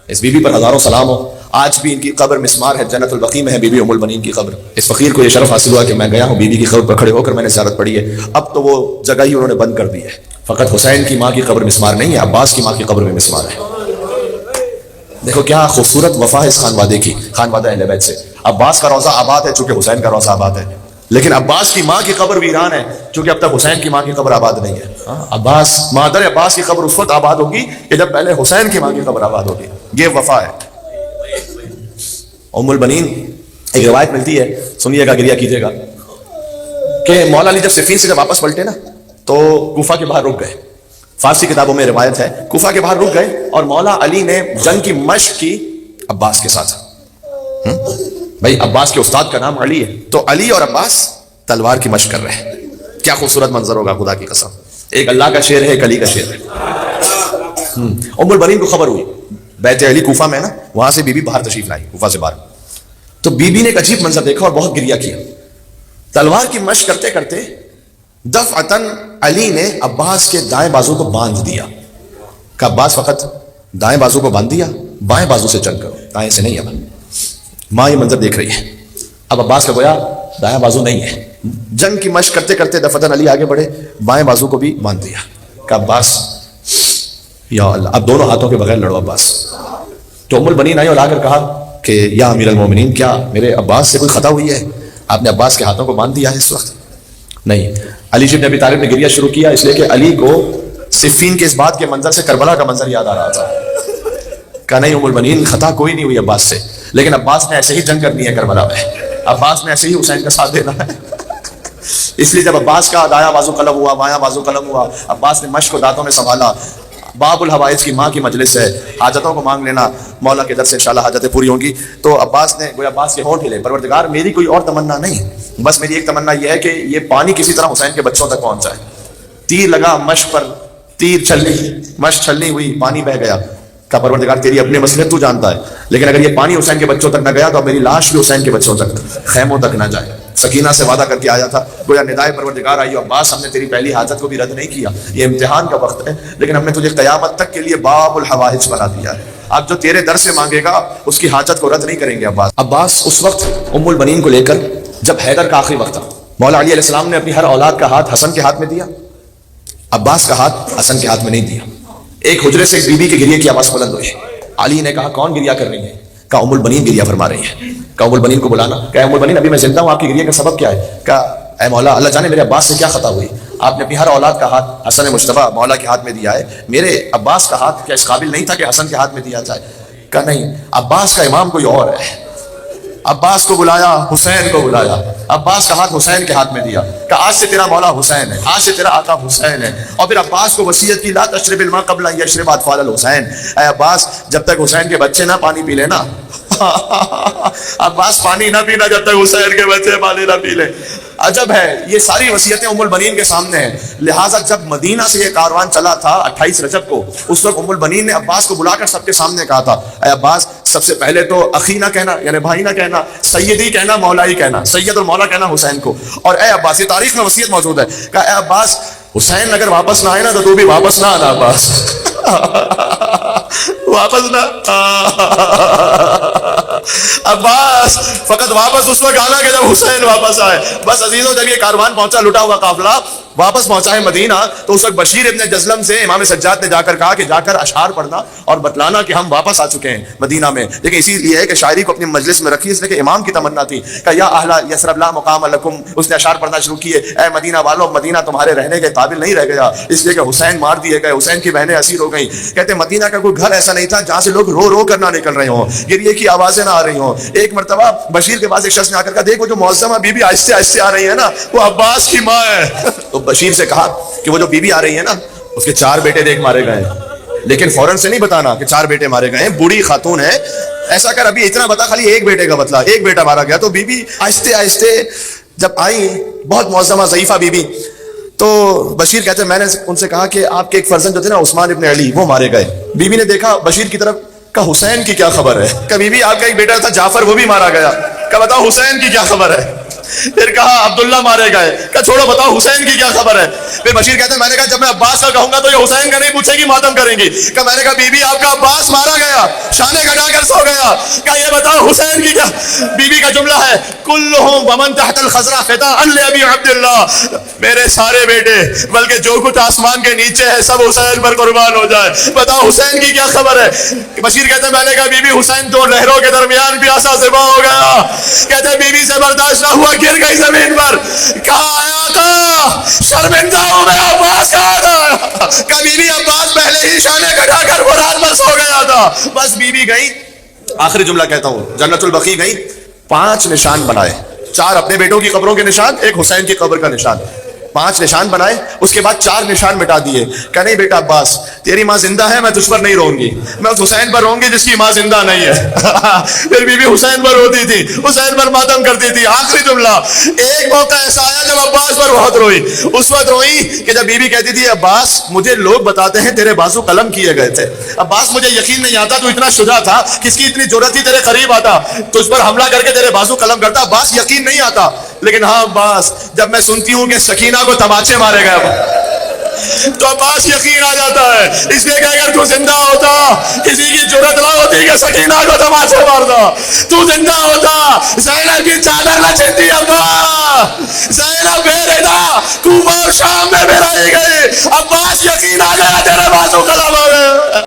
Us be be پر ہزاروں سلام ہو. آج بھی ان کی قبر مسمار ہے، جنت البقیع میں ہے بی بی ام البنین کی قبر. اس فقیر کو یہ شرف حاصل ہوا کہ میں گیا ہوں بی بی کی قبر پر کھڑے ہو کر میں نے زیارت پڑھی ہے. اب تو وہ جگہ ہی انہوں نے بند کر دی ہے. فقط حسین کی ماں کی قبر مسمار نہیں ہے، عباس کی ماں کی قبر بھی مسمار ہے. دیکھو کیا خوبصورت وفا ہے اس خانوادے کی، خانوادہ اہل بیت سے. عباس کا روضہ آباد ہے چونکہ حسین کا روضہ آباد ہے، لیکن عباس کی ماں کی قبر ویران ہے چونکہ اب تک حسین کی ماں کی قبر آباد نہیں ہے. عباس مادر عباس کی قبر اس وقت آباد ہوگی کہ جب پہلے حسین کی ماں کی قبر آباد ہوگی. یہ وفا ہے. ام البنین ایک روایت ملتی ہے، سنیے گا، گریہ کیجیے گا، کہ مولا علی جب صفین سے جب واپس پلٹے نا تو کوفہ کے باہر رک گئے. فارسی کتابوں میں روایت ہے کوفہ کے باہر رک گئے اور مولا علی نے جنگ کی مشق کی عباس کے ساتھ. بھائی عباس کے استاد کا نام علی ہے، تو علی اور عباس تلوار کی مشق کر رہے ہیں. کیا خوبصورت منظر ہوگا خدا کی قسم. ایک اللہ کا شعر ہے، ایک علی کا شعر ہے. ام البنین کو خبر ہوئی بیت علی کوفہ میں نا، وہاں سے بی بی باہر تشریف لائی کوفہ سے باہر. تو بی بی نے ایک عجیب منظر دیکھا اور بہت گریہ کیا. تلوار کی مشق کرتے کرتے دفعتاً علی نے عباس کے دائیں بازو کو باندھ دیا. کہ عباس فقط دائیں بازو کو باندھ دیا، بائیں بازو سے چل کرو، دائیں سے نہیں. اب ماں یہ منظر دیکھ رہی ہے. اب عباس کا گویا دائیں بازو نہیں ہے. جنگ کی مشق کرتے کرتے دفعتاً علی آگے بڑھے، بائیں بازو کو بھی باندھ دیا. کہ عباس یا اللہ، اب دونوں ہاتھوں کے بغیر لڑو عباس. تو ام البنین آئی اور آ کر کہا کہ یا امیر المومنین، کیا میرے عباس سے کوئی خطا ہوئی ہے؟ آپ نے عباس کے ہاتھوں کو باندھ دیا ہے اس وقت؟ نہیں. علی بن ابی طالب نے گریہ شروع کیا اس لیے کہ علی کو صفین کے اس بات کے منظر سے کربلا کا منظر یاد آ رہا تھا. کہا نہیں ام البنین، خطا کوئی نہیں ہوئی عباس سے، لیکن عباس نے ایسے ہی جنگ کرنی ہے کربلا میں، عباس نے ایسے ہی حسین کا ساتھ دینا ہے. اس لیے جب عباس کا دایاں بازو قلم ہوا، بایاں بازو قلم ہوا، عباس نے مشق کو دانتوں میں سنبھالا. باب الحوائج کی ماں کی مجلس ہے، حاجتوں کو مانگ لینا، مولا کے در سے انشاءاللہ حاجتیں پوری ہوں گی. تو عباس نے گویا عباس کے ہونٹ ہلے، پروردگار میری کوئی اور تمنا نہیں، بس میری ایک تمنا یہ ہے کہ یہ پانی کسی طرح حسین کے بچوں تک پہنچ جائے. تیر لگا مشق پر، تیر چھلنی، مشق چھلنی ہوئی، پانی بہ گیا. کہ پروردگار تیری اپنے مسئلے تو جانتا ہے، لیکن اگر یہ پانی حسین کے بچوں تک نہ گیا تو میری لاش بھی حسین کے بچوں تک، خیموں تک نہ جائے. سکینہ سے وعدہ کر کے آیا تھا، گویا ندائے پروردگار آئی. عباس ہم نے تیری پہلی حاجت کو بھی رد نہیں کیا، یہ امتحان کا وقت ہے، لیکن ہم نے تجھے قیامت تک کے لیے باب الحوائج بنا دیا ہے. اب جو تیرے در سے مانگے گا اس کی حاجت کو رد نہیں کریں گے عباس. عباس اس وقت ام البنین کو لے کر، جب حیدر کا آخری وقت تھا، مولا علی علیہ السلام نے اپنی ہر اولاد کا ہاتھ حسن کے ہاتھ میں دیا، عباس کا ہاتھ حسن کے ہاتھ میں نہیں دیا. ایک حجرے سے ایک بی بی کے گریے کی آواز بلند ہوئی. علی نے کہا کون گریہ کر رہی ہے؟ کہا ام البنین گریہ فرما رہی ہے. کہا ام البنین کو بلانا. کہا ام البنین ابھی میں زندہ ہوں، آپ کی گریہ کا سبب کیا ہے؟ کہا اے مولا، اللہ جانے میرے عباس سے کیا خطا ہوئی، آپ نے اپنی ہر اولاد کا ہاتھ حسن مصطفیٰ مولا کے ہاتھ میں دیا ہے، میرے عباس کا ہاتھ کیا اس قابل نہیں تھا کہ حسن کے ہاتھ میں دیا جائے؟ کہا نہیں، عباس کا امام کوئی اور ہے. عباس کو بلایا، حسین کو بلایا، عباس کا ہاتھ حسین کے ہاتھ میں دیا. کہ آج سے تیرا مولا حسین ہے، آج سے تیرا آقا حسین ہے. اور پھر عباس کو وصیت کی لا تشرب الماء قبل ان یشرب اطفال الحسین. اے عباس، جب تک حسین کے بچے نہ پانی پی لے نا عباس پانی نہ پینا جب تک حسین کے بچے پانی نہ پی لے. عجب ہے، یہ ساری وصیتیں ام البنین کے سامنے ہیں. لہٰذا جب مدینہ سے یہ کاروان چلا تھا 28 رجب کو، اس وقت ام البنین نے عباس کو بلا کر سب کے سامنے کہا تھا اے عباس، سب سے پہلے تو اخی نہ کہنا، یعنی بھائی نہ کہنا، سیدی کہنا، مولائی کہنا، سید اور مولا کہنا حسین کو. اور اے عباس، یہ تاریخ میں وصیت موجود ہے، کہ اے عباس، حسین اگر واپس نہ آئے نا تو بھی واپس نہ آنا عباس. واپس نہ عباس، فقط واپس اس وقت آنا کہ جب حسین واپس آئے. بس عزیزوں، جب یہ کاروان پہنچا، لٹا ہوا قافلہ واپس پہنچا ہے مدینہ، تو اس وقت بشیر ابن جزلم سے امام سجاد نے جا کر کہا کہ جا کر اشعار پڑھنا اور بتلانا کہ ہم واپس آ چکے ہیں مدینہ میں. لیکن اسی لیے ہے کہ شاعری کو اپنی مجلس میں رکھی، اس لیے کہ امام کی تمنا تھی کہ یا اہل یثرب لا مقام لکم. اس نے اشعار پڑھنا شروع کیے، اے مدینہ والو، مدینہ تمہارے رہنے کے قابل نہیں رہ گیا، اس لیے کہ حسین مار دیے گئے، حسین کی بہنیں اسیر ہو گئیں. کہتے مدینہ کا کوئی گھر ایسا نہیں تھا جہاں سے لوگ رو رو کر نہ نکل رہے ہوں، گریے کی آوازیں نہ آ رہی ہوں. ایک مرتبہ بشیر کے پاس ایک شخص نے آ کر کہا دیکھ وہ جو معظمہ بی بی آہستہ آہستہ آ رہی ہے نا، وہ عباس کی ماں ہے. تو بشیر سے کہا کہ وہ جو بی بی آ رہی ہے نا، اس کے 4 بیٹے دیکھ مارے گئے ہیں، لیکن فوراً سے نہیں بتانا کہ 4 بیٹے مارے گئے ہیں، بوڑھی خاتون ہے، ایسا کر ابھی اتنا بتا، خالی ایک بیٹے کا بتلا، ایک بیٹا مارا گیا. تو بی بی آہستہ آہستہ جب آئی، بہت معظمہ ضعیفہ بی بی، تو بشیر کہتے ہیں میں نے ان سے کہا کہ آپ کے ایک فرزند جو تھے نا عثمان ابن علی، وہ مارے گئے. بی بی نے دیکھا بشیر کی طرف، کہ حسین کی کیا خبر ہے؟ کہ بی بی آپ کا ایک بیٹا تھا جعفر، وہ بھی مارا گیا. کہ بتاؤ حسین کی کیا خبر ہے؟ پھر کہا عبداللہ مارے گئے، کہا چھوڑو بتاؤ حسین کی کیا خبر ہے؟ پھر بشیر کہتے ہیں میں نے کہا جب میں عباس کا کہوں گا تو یہ حسین کا نہیں پوچھے گی، ماتم کریں گی۔ کہ میں نے کہا بی بی آپ کا عباس مارا گیا، شانے کٹا کر سو گیا، کہ یہ بتاؤ حسین کی کیا؟ بی بی کا جملہ ہے کلہم ومن تحت الخضرا فداء لابی عبداللہ، میرے سارے بیٹے بلکہ جو کچھ آسمان کے نیچے ہے سب حسین پر قربان ہو جائے، بتاؤ حسین کی کیا خبر ہے؟ بشیر کہتے ہیں میں نے کہا بی بی حسین دو نہروں کے درمیان پیاسا ذبح ہو گیا۔ کہتے ہیں بی بی سے برداشت نہ ہوا، گر گئی زمین پر، کہا آیا تھا شرمندہ ہوں میں، عباس کہا تھا؟ کہ بی بی عباس پہلے ہی شانے کٹا کر قرآن پر سو گیا تھا۔ بس بی بی گئی، آخری جملہ کہتا ہوں، جنت البقیع گئی، 5 نشان بنائے، 4 اپنے بیٹوں کی قبروں کے نشان، ایک حسین کی قبر کا نشان، 5 نشان بنائے، اس کے بعد 4 نشان مٹا دیے۔ کہ نہیں بیٹا عباس تیری ماں زندہ ہے، میں تجھ پر نہیں رہوں گی، میں اس حسین پر رہوں گی جس کی ماں زندہ نہیں ہے۔ پھر بی بی حسین پر روتی تھی، حسین پر ماتم کرتی تھی۔ آخری جملہ، ایک موقع ایسا آیا جب عباس پر بہت روئی، اس وقت روئی کہ جب بی بی کہتی تھی عباس مجھے لوگ بتاتے ہیں تیرے بازو قلم کیے گئے تھے، عباس مجھے یقین نہیں آتا تو اتنا شجاع تھا، کس کی اتنی جرأت تھی تیرے قریب آتا، تجھ پر حملہ کر کے تیرے بازو قلم کرتا، عباس یقین نہیں آتا، لیکن ہاں عباس جب میں سنتی ہوں کہ سکینہ کو تماچے مارے گئے تو عباس یقین آ جاتا ہے، اس لیے کہ اگر تو زندہ ہوتا کسی کی جرأت نہ ہوتی کہ سکینہ کو تماچے مارتا، تو زندہ ہوتا زینب کی چادر نہ چھینتی، عباس زینب بے ردا کوفہ اور شام میں بھی رہ گئی، عباس یقین آ گیا تیرے بازو قلم ہو گئے۔